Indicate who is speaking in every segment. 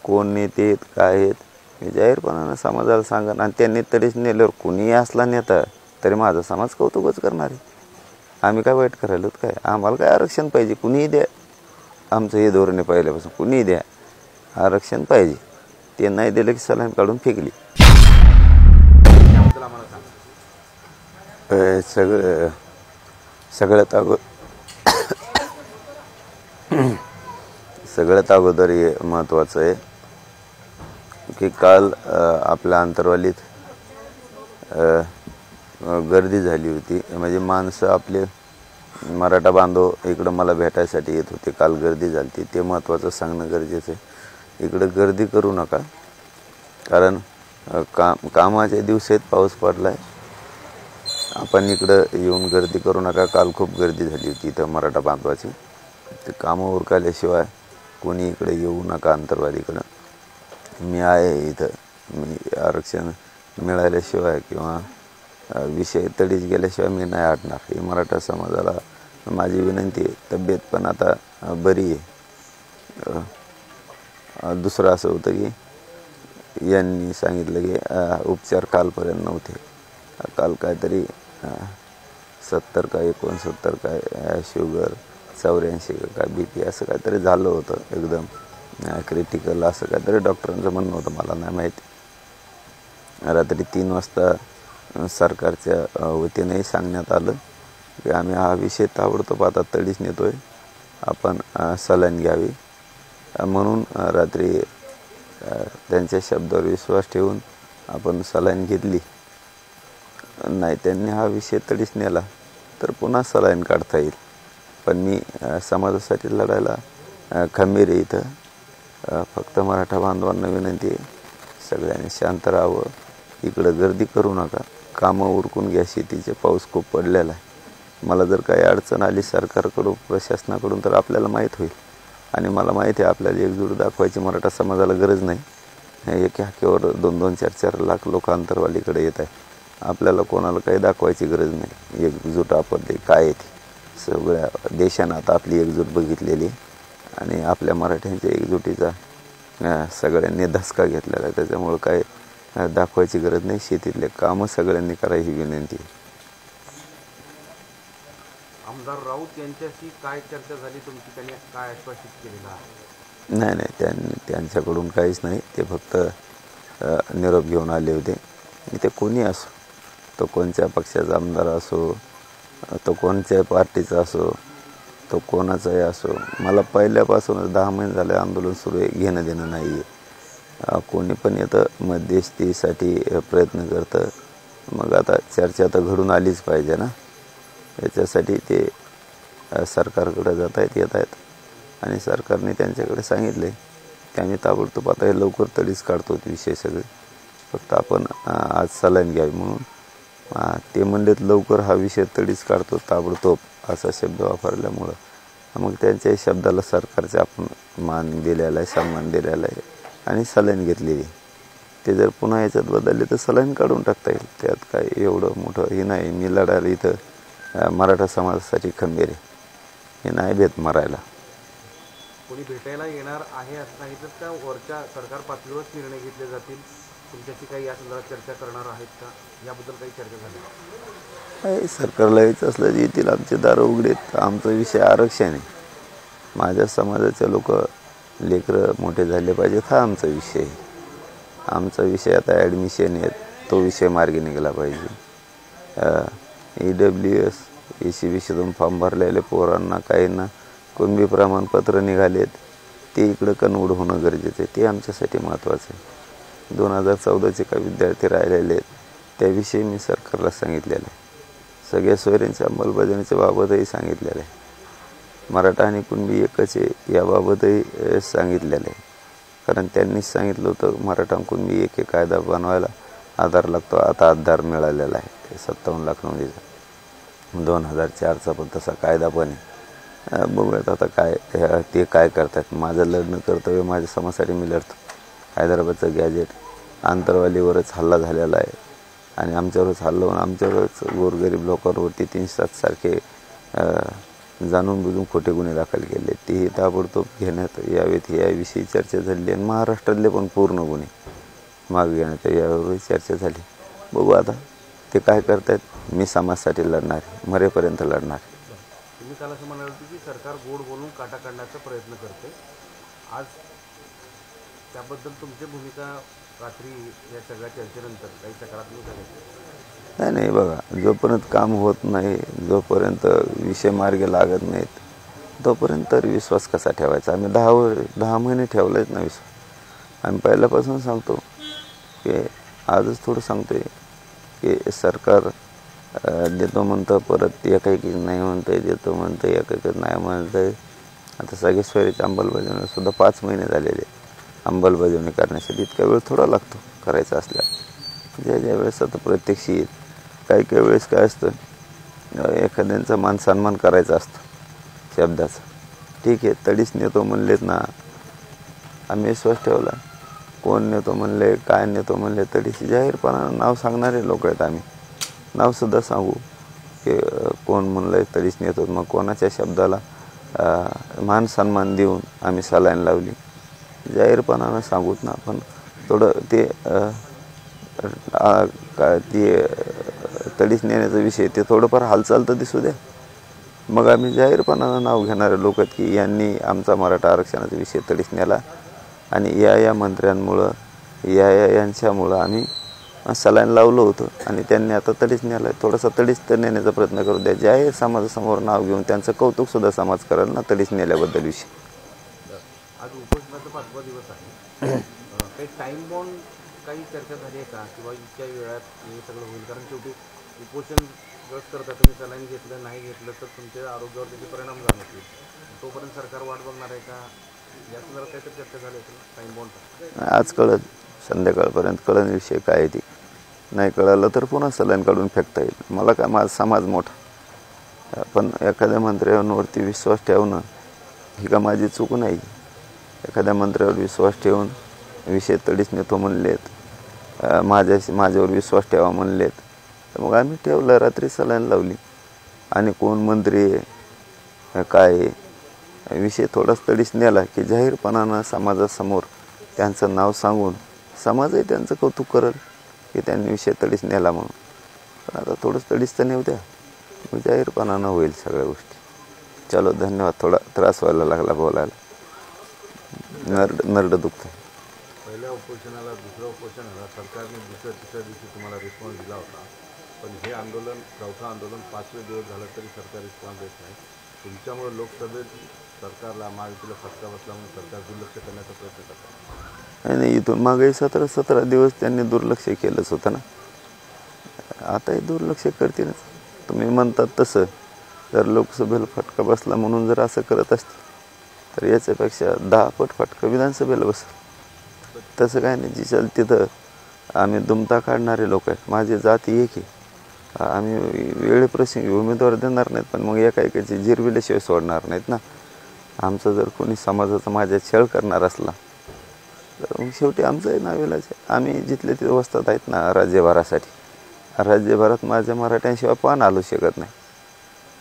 Speaker 1: कोण नेते आहेत काय आहेत मी जाहीरपणानं समाजाला सांगन आणि त्यांनी तरीच नेल्यावर कुणीही असला नेता तरी माझा समाज कौतुकच करणार आहे. आम्ही काय वाईट करायलो काय? आम्हाला काय आरक्षण पाहिजे कुणीही द्या. आमचं हे धोरण आहे पहिल्यापासून कुणीही द्या आरक्षण पाहिजे. ते नाही दिलं की सलाम काढून फेकली. सगळ्यात अगोदर हे महत्त्वाचं आहे की काल आपल्या आंतरवालीत गर्दी झाली होती. म्हणजे माणसं आपले मराठा बांधव इकडं मला भेटायसाठी येत होते. काल गर्दी झाली होती ते महत्त्वाचं सांगणं गरजेचं आहे. इकडं गर्दी करू नका कारण कामाच्या दिवसात पाऊस पडला आहे. आपण इकडं येऊन गर्दी करू नका. काल खूप गर्दी झाली होती इथं मराठा बांधवाची. ते कामं उरकाल्याशिवाय कोणी इकडे येऊ नका अंतरवालीकडं. मी आहे इथं. मी आरक्षण मिळाल्याशिवाय किंवा विषय तडीच गेल्याशिवाय मी नाही हटणार. ही मराठा समाजाला माझी विनंती आहे. तब्येत पण आता बरी आहे. दुसरं असं होतं की यांनी सांगितलं की उपचार कालपर्यंत नव्हते. काल काहीतरी 70 का 69 काय शुगर 84 का BP असं काहीतरी झालं होतं. एकदम क्रिटिकल असं काहीतरी डॉक्टरांचं म्हणणं होतं. मला नाही माहिती. रात्री 3 वाजता सरकारच्या वतीनेही सांगण्यात आलं की आम्ही हा विषय ताबडतोब आता तडीच नेतो आहे. आपण सलाईन घ्यावी. म्हणून रात्री त्यांच्या शब्दावर विश्वास ठेवून आपण सलाईन घेतली. नाही त्यांनी हा विषय तडीच नेला तर पुन्हा सलाईन काढता येईल. पण मी समाजासाठी लढायला खंबीर आहे इथं. फक्त मराठा बांधवांना विनंती आहे सगळ्यांनी शांत राहावं. इकडं गर्दी करू नका. कामं उरकून घ्या. शेतीचे पाऊस खूप पडलेला आहे. मला जर काही अडचण आली सरकारकडून प्रशासनाकडून तर आपल्याला माहीत होईल. आणि मला माहिती आहे आपल्याला एकजूट दाखवायची मराठा समाजाला गरज नाही. एक हाकेवर 2-2, 4-4 लाख लोक अंतरवालीकडे येत आहे. आपल्याला कोणाला काही दाखवायची गरज नाही. एकजूट आपण काय आहे सगळ्या देशानं आता आपली एकजूट बघितलेली आणि आपल्या मराठ्यांच्या एकजुटीचा सगळ्यांनी धसका घेतलेला आहे. त्याच्यामुळं काय दाखवायची गरज नाही. शेतीतले कामं सगळ्यांनी करायची ही विनंती आहे.
Speaker 2: आमदार राऊत यांच्याशी काय चर्चा झाली तुमची? त्यांनी काय आश्वासित केलेलं आहे?
Speaker 1: नाही त्यांच्याकडून काहीच नाही. ते फक्त निरोप घेऊन आले होते. ते कोणी असो, तो कोणत्या पक्षाचा आमदार असो, तो कोणत्याही पार्टीचा असो, तो कोणाचाही असो, मला पहिल्यापासूनच 10 महिने झाले आंदोलन सुरू आहे. घेणं देणं नाही आहे. कोणी पण येतं मध्यस्थीसाठी प्रयत्न करतं. मग आता चर्चा तर घडून आलीच पाहिजे ना. याच्यासाठी ते सरकारकडे जात आहेत येत आहेत आणि सरकारने त्यांच्याकडे सांगितले की आम्ही ताबडतोब आता हे लवकर तडीच काढतो विषय सगळे. फक्त आपण आज सलाईन घ्यावी म्हणून ते म्हणलेत लवकर हा विषय तडीच काढतो ताबडतोब असा शब्द वापरल्यामुळं मग त्यांच्या शब्दाला सरकारचा आपण मान दिलेला आहे, सन्मान दिलेला आहे आणि सलाईन घेतलेली. ते जर पुन्हा याच्यात बदलले तर सलाईन काढून टाकता येईल. त्यात काय एवढं मोठं हे नाही. मी लढायला इथं मराठा समाजासाठी खंबीर आहे. हे नाही भेट मारायला.
Speaker 2: कोणी भेटायला येणार आहे असं सांगितलं का? वरच्या सरकार पातळीवरच निर्णय घेतले जातील? तुमच्याशी काही या संदर्भात चर्चा करणार आहेत का? याबद्दल काही चर्चा झाली?
Speaker 1: सरकारला यायचं असलं तर येतील. आमचे दार उघडेत. आमचा विषय आरक्षण आहे. माझ्या समाजाचे लोक लेकरं मोठे झाले पाहिजेत हा आमचा विषय आहे. आमचा विषय आता ॲडमिशन आहे. तो विषय मार्गी निघाला पाहिजे. EWS ECBCतून फॉर्म भरलेले पोरांना काहींना कुणबी प्रमाणपत्र निघालेत. ते इकडं कन्वर्ट होणं गरजेचं आहे. ते आमच्यासाठी महत्त्वाचं आहे. 2014चे काही विद्यार्थी राहिलेले आहेत त्याविषयी मी सरकारला सांगितलेलं आहे. सगळ्या सोयऱ्यांच्या अंमलबजावणीच्या बाबतही सांगितलेलं आहे. मराठा आणि कुणबी एकच आहे याबाबतही सांगितलेलं आहे. कारण त्यांनीच सांगितलं होतं मराठा कुणबी एक कायदा बनवायला आधार लागतो. आता आधार मिळालेला आहे. ते 57 लाख नोंदीचा 2004चा पण तसा कायदा पण आहे. बघूयात आता काय ते काय करतात. माझं लढणं कर्तव्य माझ्या समाजासाठी मी लढतो. हैदराबादचं गॅजेट आंतरवालीवरच हल्ला झालेला आहे आणि आमच्यावरच हल्ला होऊन आमच्यावरच गोरगरीब लोकांवरती 307 सारखे जाणून बुजून खोटे गुन्हे दाखल केले तेही ताबडतोब घेण्यात यावेत याविषयी चर्चा झाली आणि महाराष्ट्रातले पण पूर्ण गुन्हे मागे घेण्यात यावर चर्चा झाली. बघू आता ते काय करतायत. मी समाजासाठी लढणार आहे, मरेपर्यंत लढणार.
Speaker 2: तुम्ही काल असं म्हणाल की सरकार गोड बोलून काटा काढण्याचा प्रयत्न करते. आज त्याबद्दल तुमची भूमिका रात्री या सगळ्या चर्चेनंतर काही सकारात्मक आहे?
Speaker 1: नाही बघा, जोपर्यंत काम होत नाही, जोपर्यंत विषय मार्गे लागत नाहीत, तोपर्यंत तर विश्वास कसा ठेवायचा. आम्ही 10 महिने ठेवलेच ना विश्वास. आम्ही पहिल्यापासून सांगतो की आजच थोडं सांगतोय की सरकार देतो म्हणतं, परत एकाएकी नाही म्हणतंय, देतो म्हणतं, एकाएकी नाही म्हणतंय. आता सगळे सोयरीची अंमलबजावणी सुद्धा 5 महिने झालेले अंमलबजावणी करण्यासाठी. इतका वेळ थोडा लागतो करायचा असल्या. ज्या वेळेस आता प्रत्यक्ष येईल, काही वेळेस काय असतं, एखाद्यांचा मान सन्मान करायचा असतो शब्दाचा. ठीक आहे, तडीच नेतो म्हणलेत ना, आम्ही विश्वास ठेवला. कोण नेतो म्हणले, काय नेतो म्हणले, तडीच जाहीरपणानं नाव सांगणारे लोक आहेत. आम्ही नावसुद्धा सांगू की कोण म्हणलं तडीच नेतो. मग कोणाच्या शब्दाला मान सन्मान देऊन आम्ही सलाईन लावली, जाहीरपणानं सांगूत ना. पण थोडं ते काय ते तडीच नेण्याचा विषय ते थोडंफार हालचाल तर दिसू द्या. मग आम्ही जाहीरपणानं नाव घेणारे लोक आहेत की यांनी आमचा मराठा आरक्षणाचा विषय तडीच नेला आणि या मंत्र्यांमुळं यांच्यामुळं आम्ही सलाईन लावलं होतं आणि त्यांनी आता तडीच नेला आहे. थोडासा तडीच तर नेण्याचा प्रयत्न करू द्या. जाहीर समाजासमोर नाव घेऊन त्यांचं कौतुकसुद्धा समाज करेल ना तडीच नेल्याबद्दल विषय.
Speaker 2: आज उपोषणाचा 5वा दिवस आहे. काही टाईम बॉन्ड काही चर्चा झाली आहे का, किंवा इतक्या वेळात हे सगळं होईल? कारण शेवटी उपोषण जस करता तुम्ही सलाईन घेतलं नाही घेतलं तर तुमच्या आरोग्यावर त्याचे परिणाम जाणवतील. तोपर्यंत सरकार वाट बघणार आहे का, या संदर्भात काहीतरी चर्चा झाली असेल टाईम बॉन्ड?
Speaker 1: आज कळत, संध्याकाळपर्यंत कळण विषय काय आहे. ती नाही कळालं तर पुन्हा सलाईन काढून फेकता येईल. मला काय, माझा समाज मोठा, पण एखाद्या मंत्र्यांवरती विश्वास ठेवणं ही का माझी चूक नाही. एखाद्या मंत्र्यावर विश्वास ठेवून विषय तडीच नेतो म्हणलेत, माझ्यावर विश्वास ठेवा म्हणलेत, तर मग आम्ही ठेवलं, रात्री सलाईन लावली. आणि कोण मंत्री काय विषय थोडाच तडीच नेला की जाहीरपणानं समाजासमोर त्यांचं नाव सांगून समाजही त्यांचं कौतुक करेल की त्यांनी विषय तडीच नेला म्हणून. पण आता थोडंच तडीच तर नेऊ द्या, मग जाहीरपणानं होईल सगळ्या गोष्टी. चलो, धन्यवाद. थोडा त्रास व्हायला लागला बोलायला, नरड दुखतं.
Speaker 2: पहिल्या उपोषणाला, दुसऱ्या उपोषणाला सरकारने तिसऱ्या दिवशी तुम्हाला रिस्पॉन्स दिला होता. पण हे आंदोलन, चौथं आंदोलन 5वे दिवस झालं तरी सरकार रिस्पॉन्स देत नाही. तुमच्यामुळे लोकसभेत सरकारला, महायुतीला फटका बसला म्हणून सरकार दुर्लक्ष करण्याचा प्रयत्न करतात.
Speaker 1: नाही, इथून मागे 17 दिवस त्यांनी दुर्लक्ष केलंच होतं ना. आताही दुर्लक्ष करतीलच. तुम्ही म्हणतात तसं जर लोकसभेला फटका बसला म्हणून जर असं करत असतील तर याच्यापेक्षा 10 पट फटका विधानसभेला बसेल. तसं काय नाही. जिथं तिथं आम्ही दुमता काढणारे लोक आहेत. माझी जाती एक आहे. आम्ही वेळेप्रसंगी उमेदवार देणार नाहीत, पण मग एकाएकाची जिरविल्याशिवाय सोडणार नाहीत ना. आमचं जर कोणी समाजाचा माझ्या छळ करणार असला तर मग शेवटी आमचंही नावेलाच आहे. आम्ही जिथले तिथे वस्तात आहेत ना राज्यभरासाठी. राज्यभरात माझ्या मराठ्यांशिवाय पान आलू शकत नाही.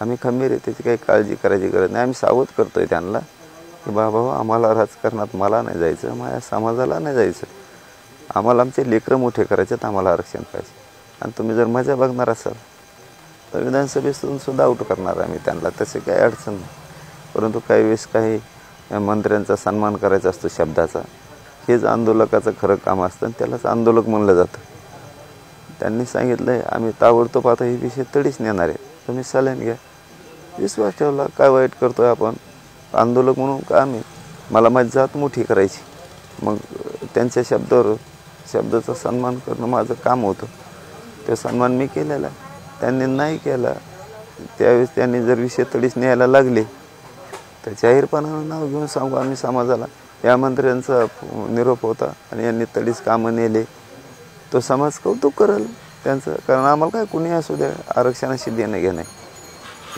Speaker 1: आम्ही खंबीर आहे, त्याची काही काळजी करायची गरज नाही. आम्ही सावध करतोय त्यांना की बाबा, आम्हाला राजकारणात मला नाही जायचं, माझ्या समाजाला नाही जायचं. आम्हाला आमचे लेकरं मोठे करायचे, तर आम्हाला आरक्षण पाहिजे. आणि तुम्ही जर मजा बघणार असाल तर विधानसभेतून सुद्धा आऊट करणार आम्ही त्यांना, तसे काही अडचण नाही. परंतु काही वेळेस काही मंत्र्यांचा सन्मान करायचा असतो शब्दाचा. हेच आंदोलकाचं खरं काम असतं आणि त्यालाच आंदोलक म्हणलं जातं. त्यांनी सांगितलं आहे आम्ही ताबडतोब आता हे विषय तडीच नेणार आहे, तुम्ही सलाईन घ्या. विश्वास ठेवला. काय वाईट करतोय आपण? आंदोलक म्हणून का आम्ही, मला माझी जात मोठी करायची, मग त्यांच्या शब्दाचा सन्मान करणं माझं काम होतं. ते सन्मान मी केलेला, त्यांनी नाही केला. त्यावेळेस त्यांनी जर विषय तडीच न्यायला लागले तर जाहीरपणानं नाव घेऊन सांगू आम्ही समाजाला, या मंत्र्यांचा निरोप होता आणि यांनी तडीच कामं नेले. तो समाज कौतुक करेल त्यांचं. कारण आम्हाला काय, कुणी असू द्या, आरक्षणाशी देणं घेणं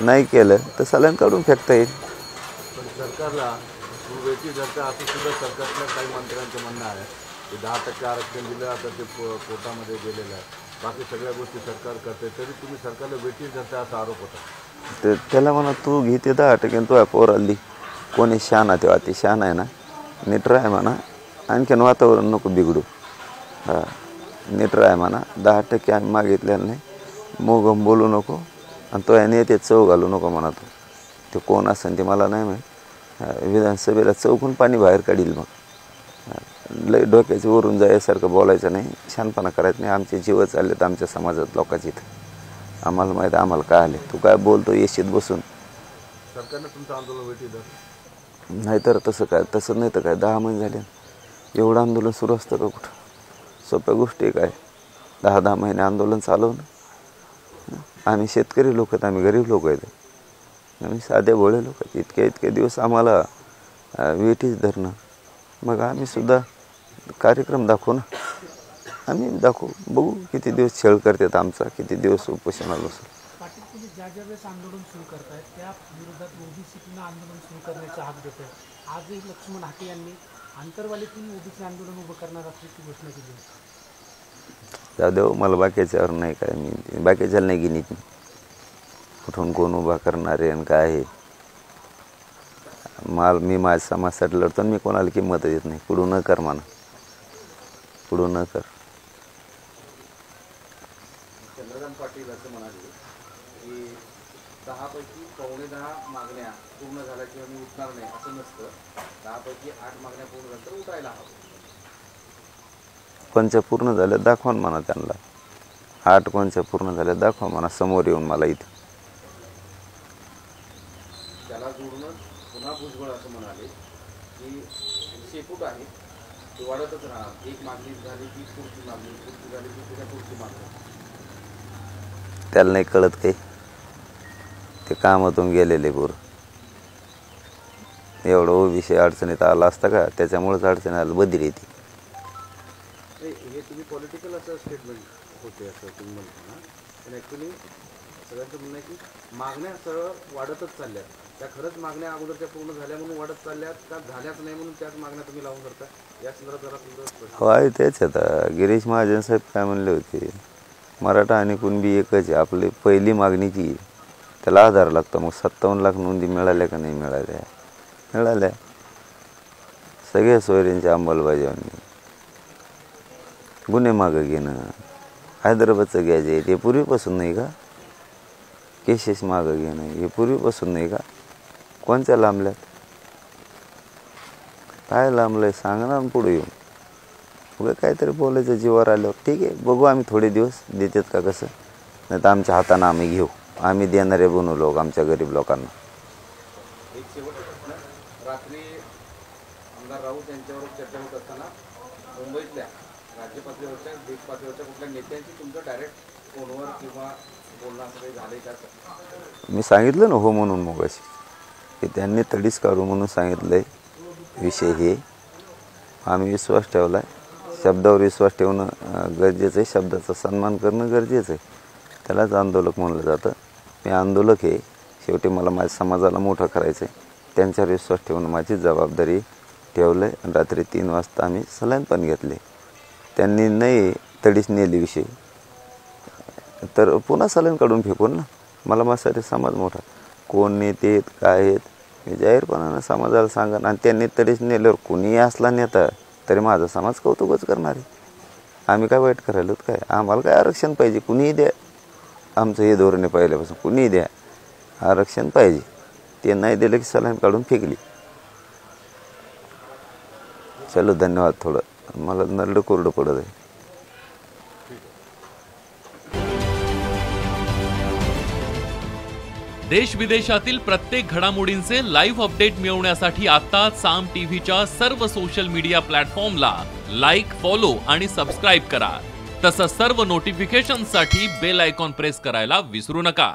Speaker 1: नाही केलं तर सलाईन काढून फेकता येईल.
Speaker 2: पण सरकारला वेटी धरता असं सुद्धा सरकारच्या काही मंत्र्यांचं म्हणणं आहे की 10% आरक्षण दिलं, आता ते कोर्टामध्ये गेलेलं आहे. बाकी सगळ्या गोष्टी सरकार करते, तरी तुम्ही सरकारला वेटी धरता असा आरोप होता.
Speaker 1: तर त्याला म्हणा तू घेते 10% तू पोर आली कोणी शहाणा तेव्हा ती शहाणा आहे ना नीट राह म्हणा आणखीन वातावरण नको बिघडू हां नीट राह म्हणा 10% आम्ही मागितलेलं नाही मोगम बोलू नको आणि तो याने येते चव घालू नको म्हणा ते कोण असेल ते मला नाही माहीत विधानसभेला चौकून पाणी बाहेर काढील मग लय डोक्याच्या वरून जायसारखं बोलायचं नाही शहाणपणा करायचं नाही आमचे जीव चालले तर आमच्या समाजात लोकांची इथं आम्हाला माहीत आम्हाला काय आले तू काय बोलतो येशीत बसून
Speaker 2: सरकारनं तुमचं आंदोलन वेठी धरलं
Speaker 1: नाहीतर तसं नाही तर काय 10 महिने झाले एवढं आंदोलन सुरू असतं का कुठं सोप्या गोष्टी काय 10 महिने आंदोलन चालवणं आम्ही शेतकरी लोक आहेत आम्ही गरीब लोक आहेत आम्ही साधे भोळे लोक आहेत इतके दिवस आम्हाला वेठीच धरणं मग आम्ही सुद्धा कार्यक्रम दाखवू ना आम्ही दाखवू बघू किती दिवस छळ करतात आमचा किती दिवस उपोषणाला बसू
Speaker 3: पाटील तुम्ही ज्या वेळेस आंदोलन सुरू करतायत त्या विरोधात ओबीसी पुन्हा आंदोलन सुरू करण्याचा हाक देत आहे आजही लक्ष्मण हाके यांनी आंतरवालीतून ओबीसी आंदोलन उभं करणार असल्याची घोषणा केली
Speaker 1: जाऊ मला बाकीच्यावर नाही काय मी बाकीच्याला नाही गिनीत मी कुठून कोण उभा करणार आहे आणि काय आहे मी माझ्या समाजासाठी लढतो मी कोणाला किंमत देत नाही पुढं न कर म्हणा पुढं न कर
Speaker 2: चंद्रकांत पाटील असं म्हणाले की 10 पैकी 9.5 मागण्या पूर्ण झाल्या किंवा मी उठणार नाही असं नसतं 10 पैकी 8 मागण्या पूर्ण झाल्या तर उठायला हवं
Speaker 1: कोणच्या पूर्ण झाल्या दाखवा म्हणा त्यांना 8 कोणच्या पूर्ण झाल्या दाखवा म्हणा समोर येऊन मला इथं
Speaker 2: त्याला जोडूनच पुन्हा भुजबळ असं म्हणाले की शेपूट आहे ते वाढतच राहणार एक मागणी झाली की पुढची मागणी झाली की पुन्हा पुढची मागणी
Speaker 1: त्याला नाही कळत काही ते कामातून गेलेले पोरं एवढं ओबीसी अडचणीत आला असता का त्याच्यामुळेच अडचणी आलं बदली ती
Speaker 2: हे तुम्ही पॉलिटिकल असं स्टेटमेंट होते असं तुम्ही म्हणता ना पण ॲक्च्युली सगळ्यांचं म्हणणं आहे की मागण्या सरळ वाढतच चालल्यात त्या खरंच मागण्या अगोदरच्या पूर्ण झाल्या म्हणून वाढत चालल्यात का झाल्याच नाही म्हणून त्याच मागण्या तुम्ही लावून करता या संदर्भात जरा तुमचं
Speaker 1: हो आहे तेच आता गिरीश महाजन साहेब काय म्हणले होते मराठा आणि कुणबी एकच आहे आपली पहिली मागणी ती आहे त्याला आधार लागतो मग 57 लाख नोंदी मिळाल्या का नाही मिळाल्या सगळ्या सोयऱ्यांच्या अंमलबजावणी गुन्हे मागं घेणं हैदराबादचं घ्यायचे ते पूर्वीपासून नाही का केसेस मागं घेणं हे पूर्वीपासून नाही का कोणत्या लांबल्यात काय लांबलंय सांगा ना पुढे येऊन उगा काहीतरी बोलायचं जीवावर आल्यावर ठीक आहे बघू आम्ही थोडे दिवस देतात का कसं नाही तर आमच्या हातानं आम्ही घेऊ आम्ही देणारे बनू लोक आमच्या गरीब लोकांना
Speaker 2: एक शेवटचा प्रश्न रात्री आमदार राऊत यांच्यावर चर्चा होत असताना मुंबईतल्या राज्य पातळीवरच्या देश पातळीवरच्या कुठल्या नेत्यांची तुमचं डायरेक्ट फोनवर किंवा बोलणं असं काही झालंय का
Speaker 1: मी सांगितलं ना हो म्हणून मगाशी की त्यांनी तडीच काढू म्हणून सांगितलंय विषय हे आम्ही विश्वास ठेवला आहे शब्दावर विश्वास ठेवणं गरजेचं आहे शब्दाचा सन्मान करणं गरजेचं आहे त्यालाच आंदोलक म्हणलं जातं मी आंदोलक आहे शेवटी मला माझ्या समाजाला मोठं करायचं आहे त्यांच्यावर विश्वास ठेवणं माझी जबाबदारी ठेवलं आहे आणि रात्री 3 वाजता आम्ही सलाईन पण घेतले त्यांनी नाही तडीच नेली विषय तर पुन्हा सलाईन काढून फेकून ना मला माझ्यासाठी समाज मोठा कोण नेते आहेत काय आहेत मी जाहीरपणानं समाजाला सांगन आणि त्यांनी तडीच नेल्यावर कोणीही असला नेता तरी माझा समाज कौतुकच करणार आहे आम्ही काय वाईट करायला काय आम्हाला काय आरक्षण पाहिजे कुणीही द्या आमचं हे धोरण आहे पहिल्यापासून कुणीही द्या आरक्षण पाहिजे ते नाही दिलं की सलाईन काढून फेकली चलो धन्यवाद थोडं मला नरडं कोरडं पडत आहे
Speaker 4: देश विदेशातील प्रत्येक घडामोडींचे लाईव्ह अपडेट मिळवण्यासाठी आता साम टीव्हीच्या सर्व सोशल मीडिया प्लॅटफॉर्मला लाईक, फॉलो आणि सबस्क्राईब करा. तसंच सर्व नोटिफिकेशनसाठी बेल आयकॉन प्रेस करायला विसरू नका.